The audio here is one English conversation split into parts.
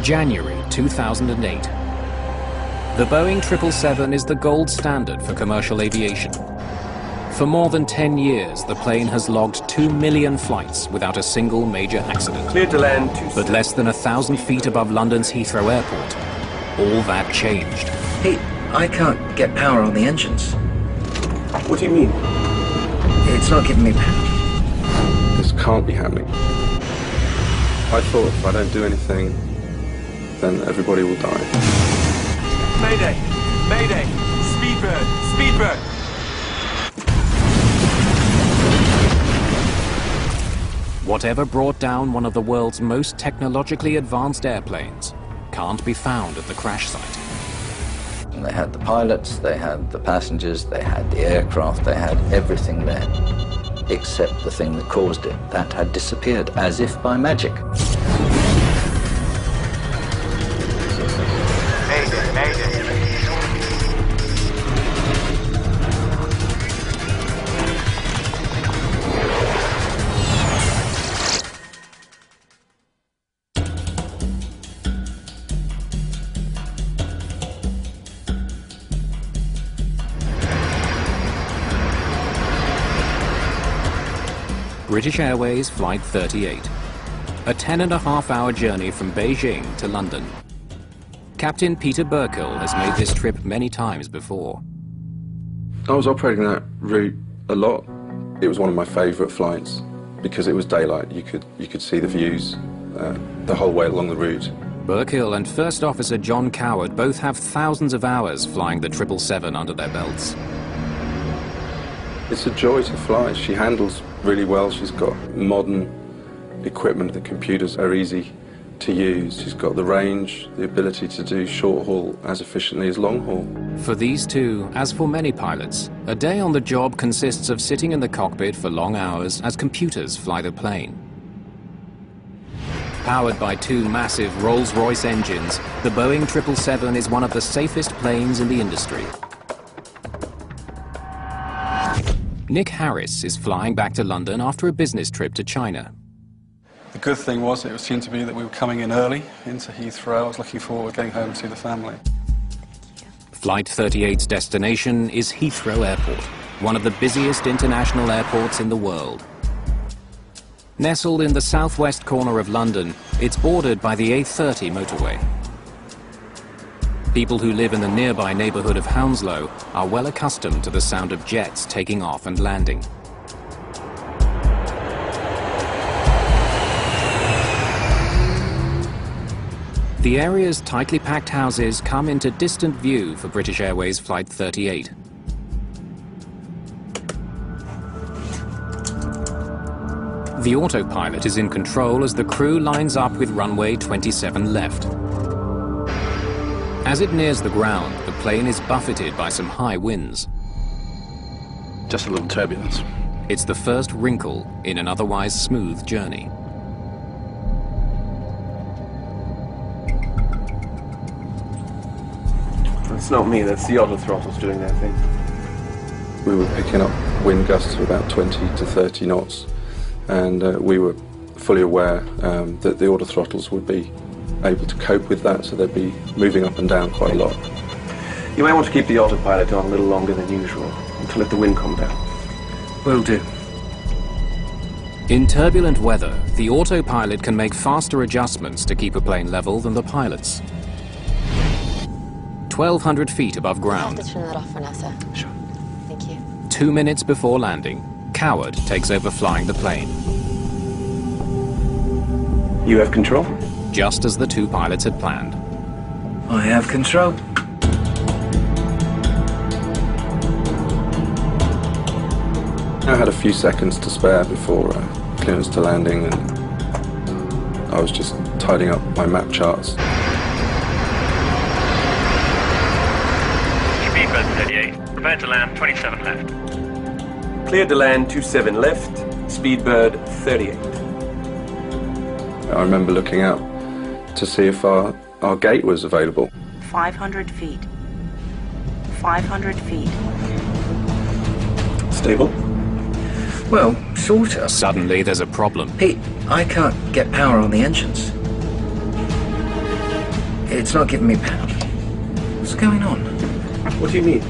January 2008. The Boeing 777 is the gold standard for commercial aviation. For more than 10 years, the plane has logged 2 million flights without a single major accident. Cleared to land. But less than 1,000 feet above London's Heathrow Airport, all that changed. Pete, I can't get power on the engines. What do you mean? It's not giving me power. This can't be happening. I thought if I don't do anything, then everybody will die. Mayday! Mayday! Speedbird! Speedbird! Whatever brought down one of the world's most technologically advanced airplanes can't be found at the crash site. They had the pilots, they had the passengers, they had the aircraft, they had everything there, except the thing that caused it. That had disappeared, as if by magic. Mayday! Mayday! British Airways Flight 38. A 10.5-hour journey from Beijing to London. Captain Peter Burkill has made this trip many times before. I was operating that route a lot. It was one of my favourite flights because it was daylight. You could see the views the whole way along the route. Burkill and First Officer John Coward both have thousands of hours flying the 777 under their belts. It's a joy to fly. She handles really well. She's got modern equipment. The computers are easy to use. She's got the range, the ability to do short haul as efficiently as long haul. For these two, as for many pilots, a day on the job consists of sitting in the cockpit for long hours as computers fly the plane. Powered by two massive Rolls-Royce engines, the Boeing 777 is one of the safest planes in the industry. Nick Harris is flying back to London after a business trip to China. The good thing was it seemed to be that we were coming in early into Heathrow. I was looking forward to getting home to see the family. Flight 38's destination is Heathrow Airport, one of the busiest international airports in the world. Nestled in the southwest corner of London, it's bordered by the A30 motorway. People who live in the nearby neighbourhood of Hounslow are well accustomed to the sound of jets taking off and landing. The area's tightly packed houses come into distant view for British Airways Flight 38. The autopilot is in control as the crew lines up with runway 27 left. As it nears the ground, the plane is buffeted by some high winds. Just a little turbulence. It's the first wrinkle in an otherwise smooth journey. That's not me, that's the auto throttles doing their thing. We were picking up wind gusts of about 20 to 30 knots, and we were fully aware that the auto throttles would be able to cope with that, so they'd be moving up and down quite a lot. You might want to keep the autopilot on a little longer than usual, to let the wind calm down. Will do. In turbulent weather, the autopilot can make faster adjustments to keep a plane level than the pilots. 1,200 feet above ground. I'll have to turn that off for now, sir. Sure. Thank you. 2 minutes before landing, Coward takes over flying the plane. You have control? Just as the two pilots had planned. I have control. I had a few seconds to spare before clearance to landing, and I was just tidying up my map charts. Speedbird 38, prepare to land 27 left. Cleared to land 27 left, Speedbird 38. I remember looking out to see if our gate was available. 500 feet. 500 feet. Stable? Well, sort of. Suddenly there's a problem. Pete, I can't get power on the engines. It's not giving me power. What's going on? What do you mean?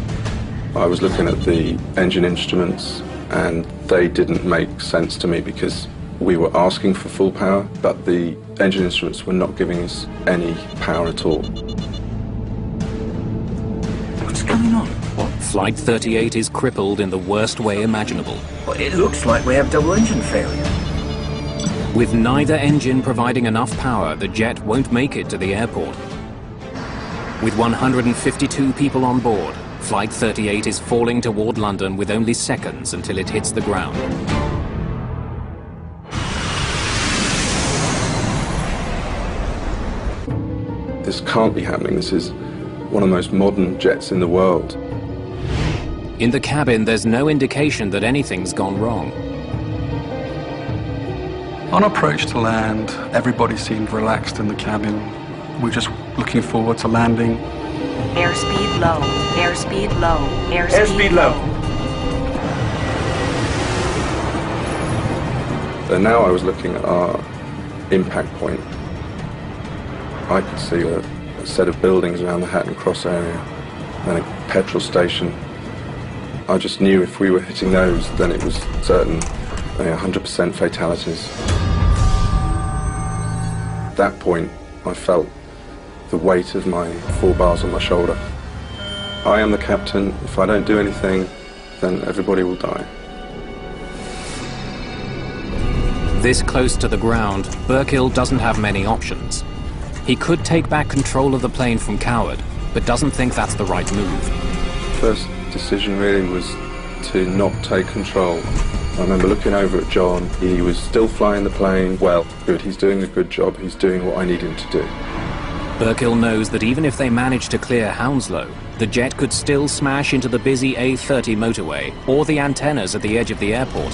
I was looking at the engine instruments and they didn't make sense to me because we were asking for full power, but the engine instruments were not giving us any power at all. What's going on? Flight 38 is crippled in the worst way imaginable. Well, it looks like we have double engine failure. With neither engine providing enough power, the jet won't make it to the airport. With 152 people on board, Flight 38 is falling toward London with only seconds until it hits the ground. This can't be happening. This is one of the most modern jets in the world. In the cabin, there's no indication that anything's gone wrong. On approach to land, everybody seemed relaxed in the cabin. We were just looking forward to landing. Airspeed low. Airspeed low. Airspeed low. And now I was looking at our impact point. I could see a set of buildings around the Hatton Cross area and a petrol station. I just knew if we were hitting those, then it was certain 100% fatalities. At that point, I felt the weight of my 4 bars on my shoulder. I am the captain. If I don't do anything, then everybody will die. This close to the ground, Burkill doesn't have many options. He could take back control of the plane from Coward, but doesn't think that's the right move. First decision really was to not take control. I remember looking over at John. He was still flying the plane well. Good, he's doing a good job. He's doing what I need him to do. Burkill knows that even if they manage to clear Hounslow, the jet could still smash into the busy A30 motorway or the antennas at the edge of the airport.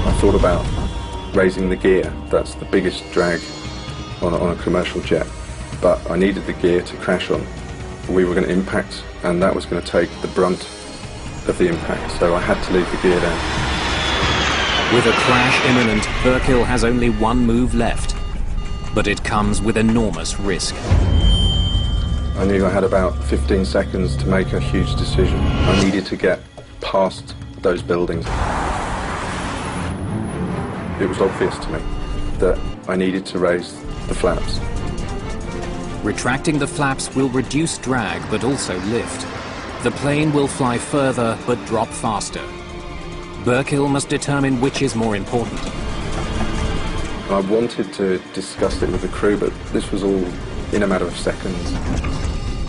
I thought about raising the gear. That's the biggest drag on a commercial jet. But I needed the gear to crash on. We were going to impact, and that was going to take the brunt of the impact, so I had to leave the gear down. With a crash imminent, Burkill has only one move left. But it comes with enormous risk. I knew I had about 15 seconds to make a huge decision. I needed to get past those buildings. It was obvious to me that I needed to raise the flaps. Retracting the flaps will reduce drag but also lift. The plane will fly further but drop faster. Burkill must determine which is more important. I wanted to discuss it with the crew, but this was all in a matter of seconds.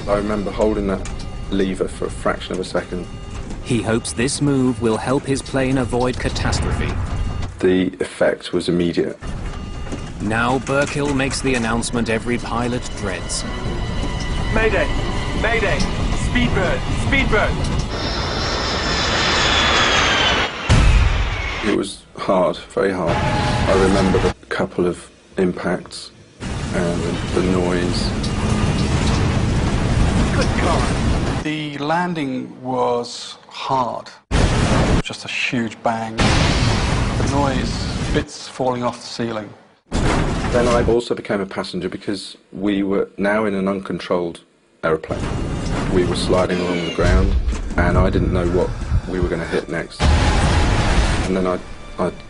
I remember holding that lever for a fraction of a second. He hopes this move will help his plane avoid catastrophe. The effect was immediate. Now Burkill makes the announcement every pilot dreads. Mayday! Mayday! Speedbird! Speedbird! It was hard, very hard. I remember the couple of impacts and the noise. Good God! The landing was hard. Just a huge bang. The noise, bits falling off the ceiling. Then I also became a passenger because we were now in an uncontrolled aeroplane. We were sliding along the ground and I didn't know what we were going to hit next. And then I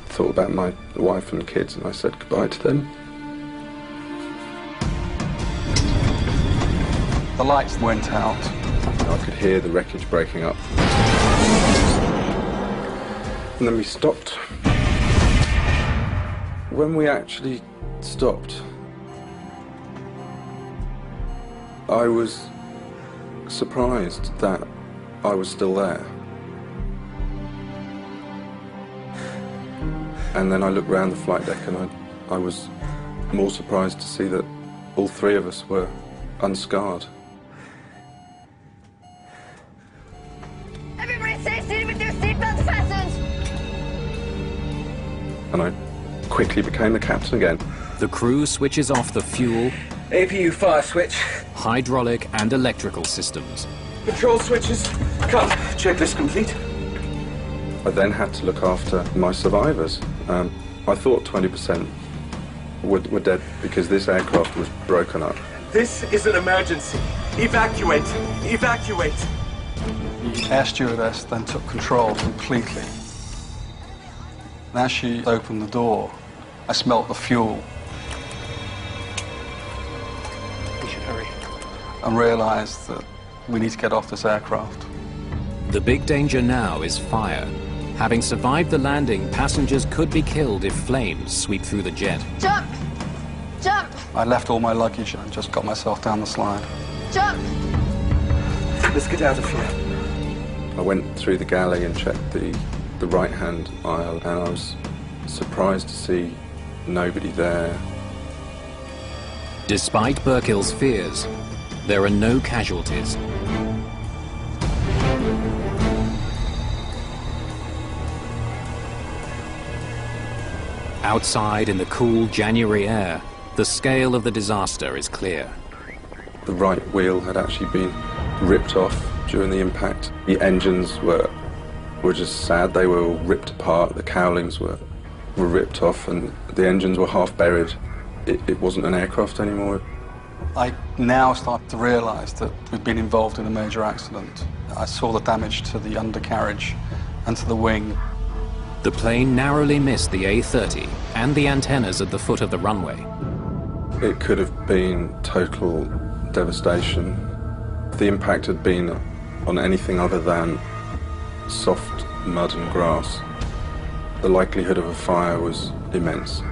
thought about my wife and kids and I said goodbye to them. The lights went out. I could hear the wreckage breaking up. And then we stopped. When we actually stopped, I was surprised that I was still there. And then I looked round the flight deck and I was more surprised to see that all 3 of us were unscarred. Everybody stay seated with your seatbelts fastened! And I quickly became the captain again. The crew switches off the fuel, APU fire switch. hydraulic and electrical systems. Control switches, come. Checklist complete. I then had to look after my survivors. I thought 20% were dead because this aircraft was broken up. This is an emergency. Evacuate! Evacuate! The air stewardess then took control completely. And as she opened the door, I smelt the fuel. We should hurry. And realized that we need to get off this aircraft. The big danger now is fire. Having survived the landing, passengers could be killed if flames sweep through the jet. Jump! Jump! I left all my luggage and just got myself down the slide. Jump! Let's get out of here. I went through the galley and checked the right-hand aisle, and I was surprised to see nobody there. Despite Burkill's fears, there are no casualties. Outside in the cool January air, the scale of the disaster is clear. The right wheel had actually been ripped off during the impact. The engines were just sad. They were all ripped apart. The cowlings were ripped off, and the engines were half buried. It wasn't an aircraft anymore. I now start to realize that we've been involved in a major accident. I saw the damage to the undercarriage and to the wing. The plane narrowly missed the A-30 and the antennas at the foot of the runway. It could have been total devastation. If the impact had been on anything other than soft mud and grass, the likelihood of a fire was immense.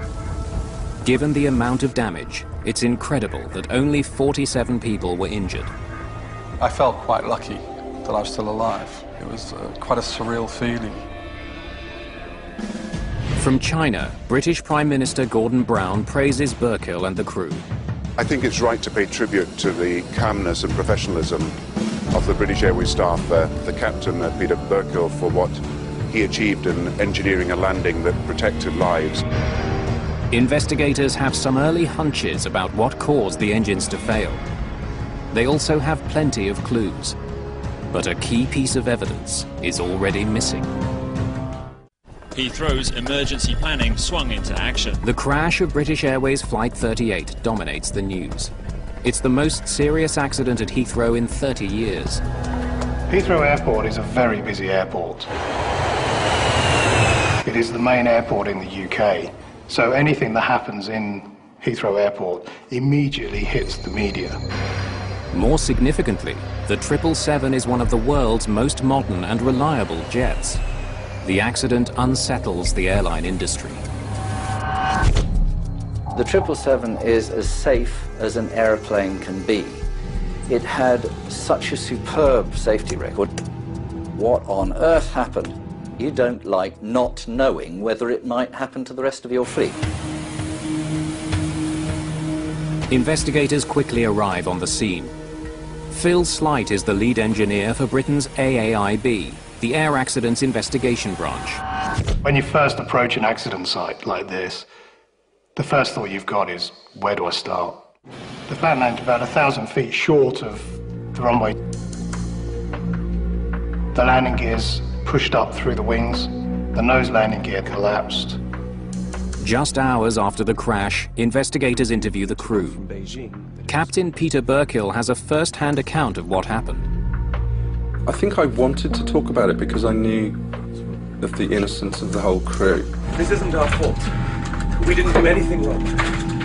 Given the amount of damage, it's incredible that only 47 people were injured. I felt quite lucky that I was still alive. It was quite a surreal feeling. From China, British Prime Minister Gordon Brown praises Burkill and the crew. I think it's right to pay tribute to the calmness and professionalism of the British Airways staff, the captain, Peter Burkill, for what he achieved in engineering a landing that protected lives. Investigators have some early hunches about what caused the engines to fail. They also have plenty of clues, but a key piece of evidence is already missing. Heathrow's emergency planning swung into action. The crash of British Airways Flight 38 dominates the news. It's the most serious accident at Heathrow in 30 years. Heathrow Airport is a very busy airport. It is the main airport in the UK, so anything that happens in Heathrow Airport immediately hits the media. More significantly, the 777 is one of the world's most modern and reliable jets. The accident unsettles the airline industry. The 777 is as safe as an airplane can be. It had such a superb safety record. What on earth happened? You don't like not knowing whether it might happen to the rest of your fleet. Investigators quickly arrive on the scene. Phil Slight is the lead engineer for Britain's AAIB, the Air Accidents Investigation Branch. When you first approach an accident site like this, the first thought you've got is, where do I start? The plane landed about 1,000 feet short of the runway. The landing gears pushed up through the wings. The nose landing gear collapsed. Just hours after the crash, investigators interview the crew. Captain Peter Burkill has a first-hand account of what happened. I think I wanted to talk about it because I knew of the innocence of the whole crew. This isn't our fault. We didn't do anything wrong.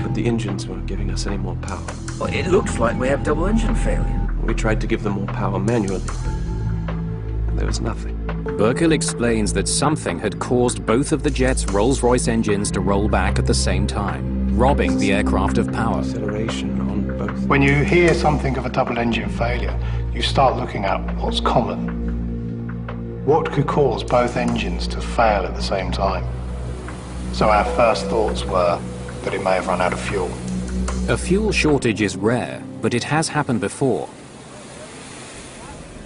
But the engines weren't giving us any more power. Well, it looks like we have double engine failure. We tried to give them more power manually, but there was nothing. Burkill explains that something had caused both of the jet's Rolls-Royce engines to roll back at the same time, robbing the aircraft of power. Acceleration on both. When you hear something of a double engine failure, you start looking at what's common. What could cause both engines to fail at the same time? So our first thoughts were that it may have run out of fuel. A fuel shortage is rare, but it has happened before.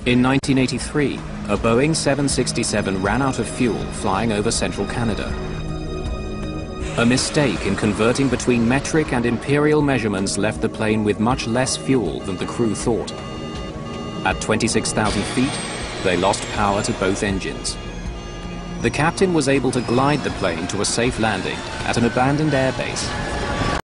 In 1983, a Boeing 767 ran out of fuel flying over central Canada. A mistake in converting between metric and imperial measurements left the plane with much less fuel than the crew thought. At 26,000 feet, they lost power to both engines. The captain was able to glide the plane to a safe landing at an abandoned airbase.